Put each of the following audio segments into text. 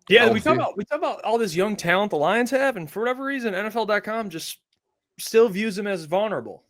Yeah, we talk about all this young talent the Lions have, and for whatever reason, NFL.com just still views them as vulnerable.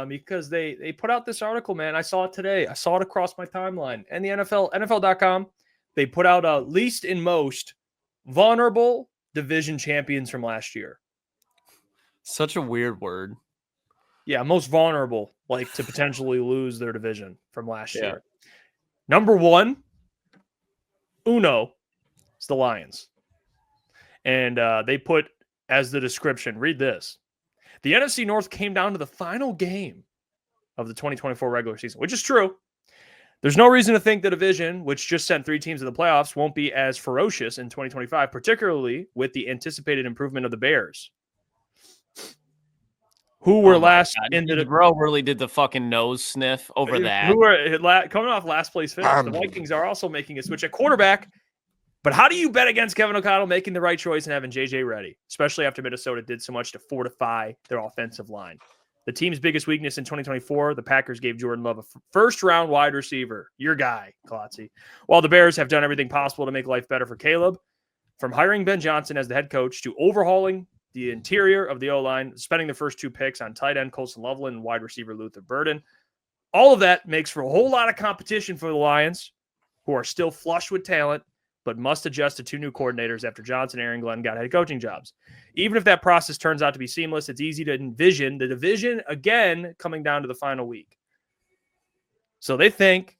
Because they put out this article, man. I saw it today. I saw it across my timeline. And the NFL.com, they put out least in most vulnerable division champions from last year. Such a weird word. Yeah, most vulnerable, like to potentially lose their division from last year. Number one, it's the Lions. And they put as the description, read this. The NFC North came down to the final game of the 2024 regular season, which is true. There's no reason to think the division, which just sent 3 teams to the playoffs, won't be as ferocious in 2025, particularly with the anticipated improvement of the Bears, who were last into the bro. Really did the fucking nose sniff over that. Who were coming off last place finish. The Vikings are also making a switch at quarterback. But how do you bet against Kevin O'Connell making the right choice and having JJ ready, especially after Minnesota did so much to fortify their offensive line? The team's biggest weakness in 2024, the Packers gave Jordan Love a first-round wide receiver, your guy, Klotzy, while the Bears have done everything possible to make life better for Caleb, from hiring Ben Johnson as the head coach to overhauling the interior of the O-line, spending the first 2 picks on tight end Colson Loveland and wide receiver Luther Burden. All of that makes for a whole lot of competition for the Lions, who are still flush with talent, but must adjust to 2 new coordinators after Johnson and Aaron Glenn got head coaching jobs. Even if that process turns out to be seamless, it's easy to envision the division again coming down to the final week. So they think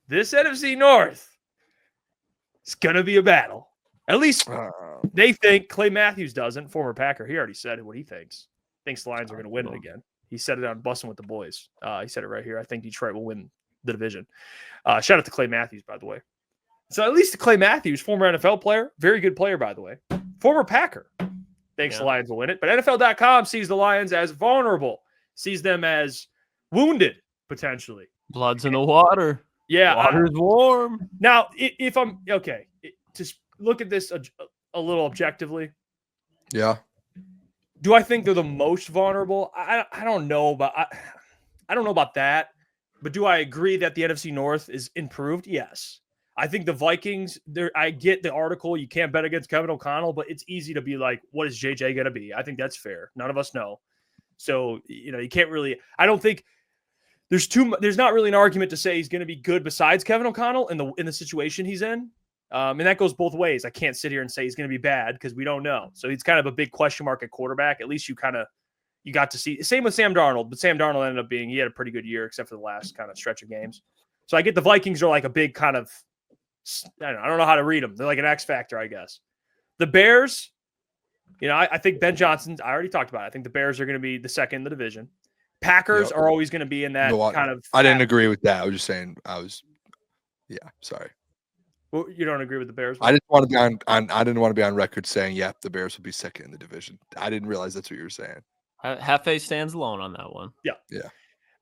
this NFC North is going to be a battle. At least they think. Clay Matthews doesn't. Former Packer. He already said what he thinks. Thinks the Lions are going to win it again. He said it on Bussin' with the Boys. He said it right here. I think Detroit will win the division. Shout out to Clay Matthews, by the way. So at least Clay Matthews, former NFL player, very good player, by the way, former Packer, thinks the Lions will win it. But NFL.com sees the Lions as vulnerable, sees them as wounded, potentially. Blood's in the water. Yeah. Water's warm. Now, if I'm, okay, just look at this a little objectively. Yeah. Do I think they're the most vulnerable? I don't know about I don't know about that. But do I agree that the NFC North is improved? Yes. I think the Vikings, I get the article, you can't bet against Kevin O'Connell, but it's easy to be like, what is JJ going to be? I think that's fair. None of us know. So, you can't really, I don't think there's not really an argument to say he's going to be good besides Kevin O'Connell in the situation he's in. And that goes both ways. I can't sit here and say he's going to be bad because we don't know. So he's kind of a big question mark at quarterback. At least you got to see. Same with Sam Darnold, but Sam Darnold ended up he had a pretty good year except for the last kind of stretch of games. So I get the Vikings are like a big kind of, I don't know how to read them. They're like an X factor, I guess. The Bears, I think Ben Johnson, I already talked about it. I think the Bears are going to be the second in the division. Packers are always going to be in that kind of. I didn't agree with that. I was just saying sorry. Well, you don't agree with the Bears? I didn't want to be I didn't want to be on record saying, the Bears will be second in the division. I didn't realize that's what you were saying. Hefe stands alone on that one. Yeah. Yeah.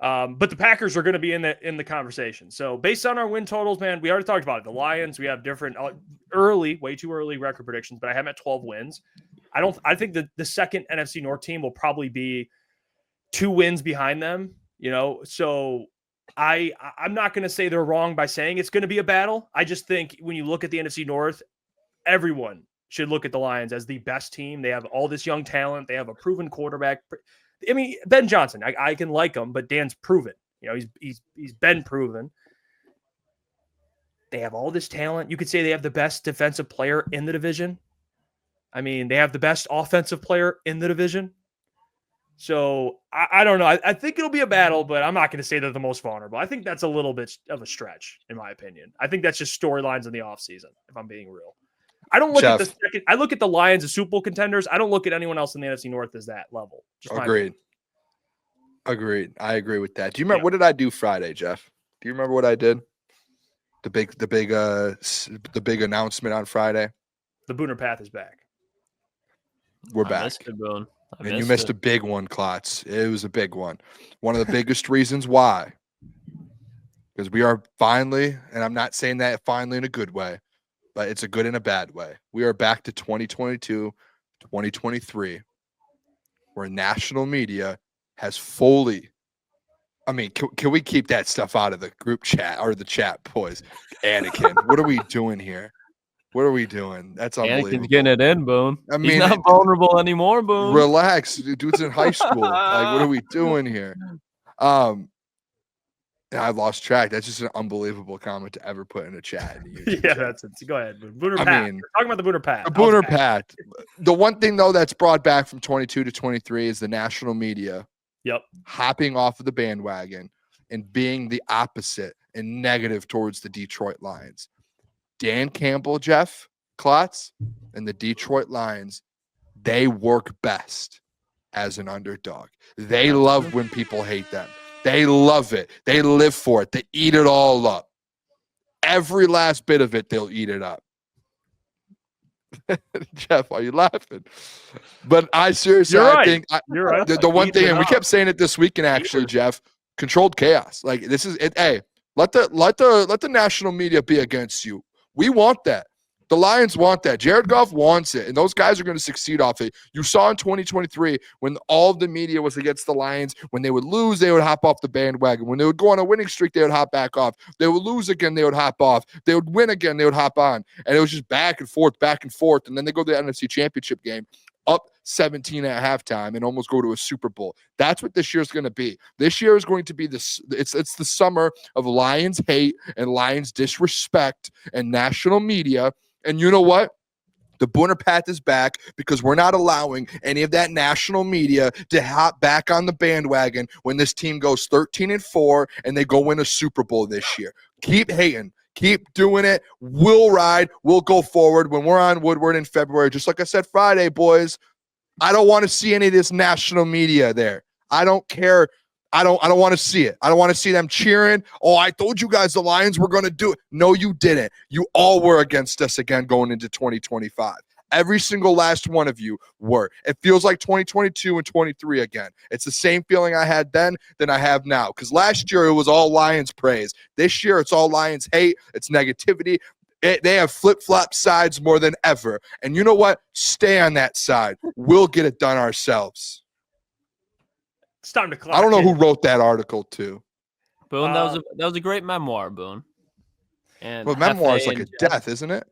But the Packers are going to be in the conversation. So based on our win totals, man, we already talked about it. The Lions, we have different way too early record predictions, but I have them at 12 wins. I think the second NFC North team will probably be 2 wins behind them, so I'm not going to say they're wrong by saying it's going to be a battle. I just think when you look at the NFC North, everyone should look at the Lions as the best team. They have all this young talent. They have a proven quarterback. I mean, Ben Johnson, I can like him, but Dan's proven. He's been proven. They have all this talent. You could say they have the best defensive player in the division. I mean, they have the best offensive player in the division. So I don't know. I think it'll be a battle, but I'm not going to say they're the most vulnerable. I think that's a little bit of a stretch, in my opinion. I think that's just storylines in the offseason, if I'm being real. I don't look at the second. I look at the Lions as Super Bowl contenders. I don't look at anyone else in the NFC North as that level. Agreed. I agree with that. Do you remember what did I do Friday, Jeff? Do you remember what I did? The big announcement on Friday. The Booner Path is back. We're back. And you missed a big one, Klotz. It was a big one. One of the biggest reasons why. Because we are finally, and I'm not saying that finally in a good way, but it's a good and a bad way. We are back to 2022, 2023, where national media has fully, can we keep that stuff out of the group chat or the chat, boys? Anakin, what are we doing here? What are we doing? That's unbelievable. Anakin's getting it in, Boone. I mean, he's not vulnerable anymore, Boone. Relax. Dude's in high school. Like, what are we doing here? I lost track. That's just an unbelievable comment to ever put in a chat. Yeah, that's it. Go ahead. Booner I Pat. mean, We're talking about the Booner Pat. The Booner Pat. The one thing, though, that's brought back from 22 to 23 is the national media hopping off of the bandwagon and being the opposite and negative towards the Detroit Lions. Dan Campbell, Jeff Klotz, and the Detroit Lions, they work best as an underdog. They love when people hate them. They love it. They live for it. They eat it all up. Every last bit of it, they'll eat it up. Jeff, are you laughing? But I seriously, I think the one thing, and we kept saying it this weekend, actually, Jeff, controlled chaos. Like, this is it. Hey, let the national media be against you. We want that. The Lions want that. Jared Goff wants it, and those guys are going to succeed off it. You saw in 2023 when all of the media was against the Lions. When they would lose, they would hop off the bandwagon. When they would go on a winning streak, they would hop back off. They would lose again, they would hop off. They would win again, they would hop on. And it was just back and forth. And then they go to the NFC Championship game, up 17 at halftime, and almost go to a Super Bowl. That's what this year is going to be. This year is going to be this. It's the summer of Lions hate and Lions disrespect and national media. And you know what? The Booner path is back because we're not allowing any of that national media to hop back on the bandwagon when this team goes 13-4 and they go win a Super Bowl this year. Keep hating. Keep doing it. We'll ride. We'll go forward. When we're on Woodward in February, just like I said Friday, boys, I don't want to see any of this national media there. I don't care. I don't want to see it. I don't want to see them cheering. Oh, I told you guys the Lions were going to do it. No, you didn't. You all were against us again going into 2025. Every single last one of you were. It feels like 2022 and 23 again. It's the same feeling I had then than I have now. Because last year it was all Lions praise. This year it's all Lions hate. It's negativity. They have flip-flop sides more than ever. And you know what? Stay on that side. We'll get it done ourselves. It's time to clock. I don't know who wrote that article too. Boone, that was a great memoir, Boone. And well, memoir is like a death, isn't it?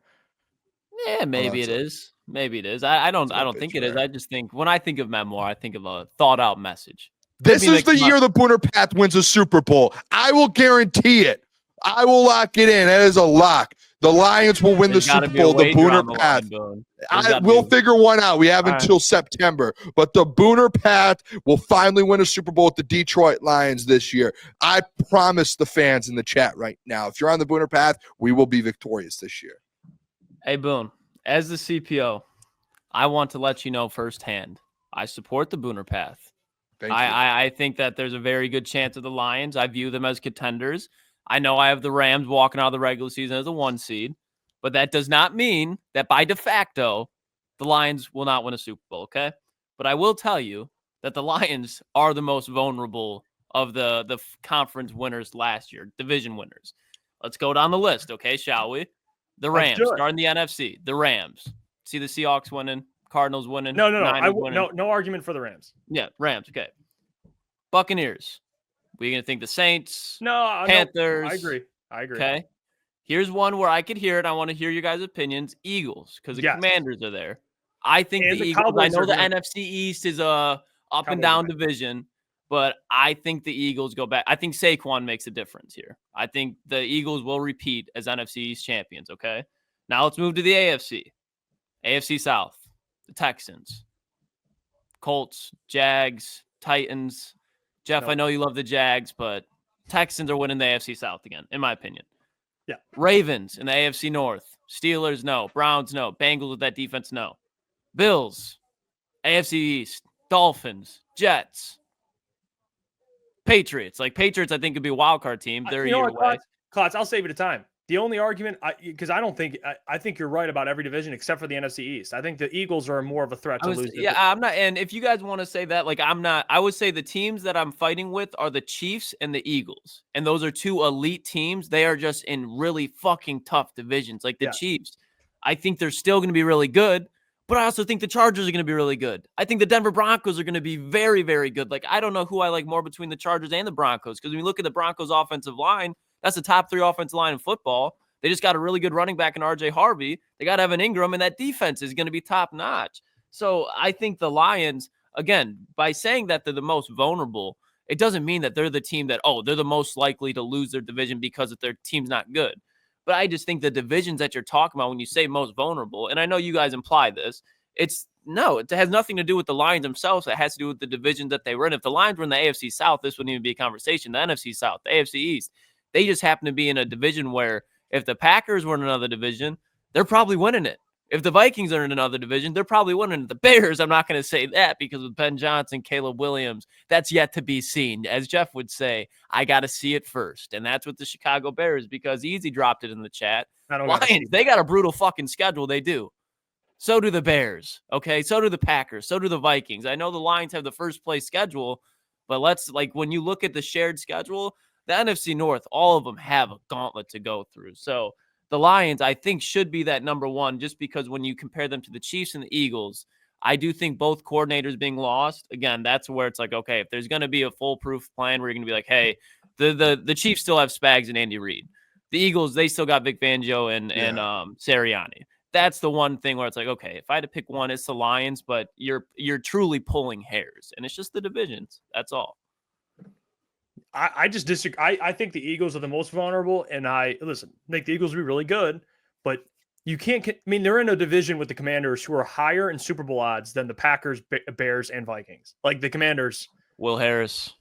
Yeah, maybe it is. Maybe it is. I don't think it is. I just think when I think of memoir, I think of a thought out message. This is the year the Booner Path wins a Super Bowl. I will guarantee it. I will lock it in. That is a lock. The Lions will win the Super Bowl. The Booner Path. We'll figure one out. We have until September. But the Booner Path will finally win a Super Bowl with the Detroit Lions this year. I promise the fans in the chat right now, if you're on the Booner Path, we will be victorious this year. Hey, Boone, as the CPO, I want to let you know firsthand, I support the Booner Path. I think that there's a very good chance of the Lions. I view them as contenders. I know I have the Rams walking out of the regular season as a 1 seed, but that does not mean that by de facto, the Lions will not win a Super Bowl, okay? But I will tell you that the Lions are the most vulnerable of the conference winners last year, division winners. Let's go down the list, okay, shall we? The Rams, starting the NFC, the Rams. See the Seahawks winning, Cardinals winning. No. No argument for the Rams. Yeah, Rams, okay. Buccaneers. We're going to think the Saints, No, Panthers. I agree. Okay. Here's one where I could hear it. I want to hear your guys' opinions. Eagles, because the Commanders are there. I think the Eagles, Cowboys, I know the NFC East is a up and down division, but I think the Eagles go back. I think Saquon makes a difference here. I think the Eagles will repeat as NFC East champions, okay? Now let's move to the AFC. AFC South, the Texans, Colts, Jags, Titans. Jeff, I know you love the Jags, but Texans are winning the AFC South again, in my opinion. Yeah. Ravens in the AFC North. Steelers, no. Browns, no. Bengals with that defense, no. Bills, AFC East. Dolphins, Jets, Patriots. Like, Patriots, I think, could be a wild card team. They're a year away. Klotz, I'll save you the time. The only argument, because I think you're right about every division except for the NFC East. I think the Eagles are more of a threat to lose. Yeah, I'm not. And if you guys want to say that, like, I'm not. I would say the teams that I'm fighting with are the Chiefs and the Eagles, and those are two elite teams. They are just in really fucking tough divisions. Like the Chiefs, I think they're still going to be really good, but I also think the Chargers are going to be really good. I think the Denver Broncos are going to be very, very good. Like, I don't know who I like more between the Chargers and the Broncos, because when you look at the Broncos offensive line, that's the top 3 offensive line in football. They just got a really good running back in RJ Harvey. They got Evan Ingram, and that defense is going to be top notch. So I think the Lions, again, by saying that they're the most vulnerable, it doesn't mean that they're the team that, they're the most likely to lose their division because their team's not good. But I just think the divisions that you're talking about when you say most vulnerable, and I know you guys imply this, it has nothing to do with the Lions themselves. It has to do with the division that they were in. If the Lions were in the AFC South, this wouldn't even be a conversation. The NFC South, the AFC East, they just happen to be in a division where if the Packers were in another division, they're probably winning it. If the Vikings are in another division, they're probably winning it. The Bears, I'm not going to say that because with Ben Johnson, Caleb Williams, that's yet to be seen. As Jeff would say, I got to see it first. And that's what the Chicago Bears, because Easy dropped it in the chat. Lions, they got a brutal fucking schedule. They do. So do the Bears. Okay. So do the Packers. So do the Vikings. I know the Lions have the first place schedule, but when you look at the shared schedule, the NFC North, all of them have a gauntlet to go through. So the Lions, I think, should be that number one just because when you compare them to the Chiefs and the Eagles, I do think both coordinators being lost, again, that's where it's like, okay, if there's going to be a foolproof plan where you're going to be like, hey, the Chiefs still have Spags and Andy Reid. The Eagles, they still got Vic Fangio and Sirianni. That's the one thing where it's like, okay, if I had to pick one, it's the Lions, but you're truly pulling hairs, and it's just the divisions. That's all. I just disagree. I think the Eagles are the most vulnerable, and I think the Eagles will be really good, but you can't. I mean, they're in a division with the Commanders, who are higher in Super Bowl odds than the Packers, Bears, and Vikings. Like the Commanders, Will Harris.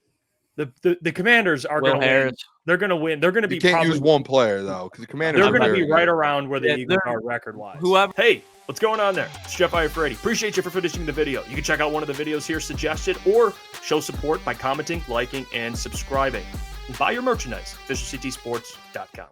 The Commanders are going to win. They're going to win. They're going to be. You can't use one player though, because the Commanders. They're going to be right around where the Eagles are record-wise. Whoever. Hey, what's going on there? It's Jeff Iafrate. Appreciate you for finishing the video. You can check out one of the videos here suggested, or show support by commenting, liking, and subscribing. And buy your merchandise, officialctsports.com.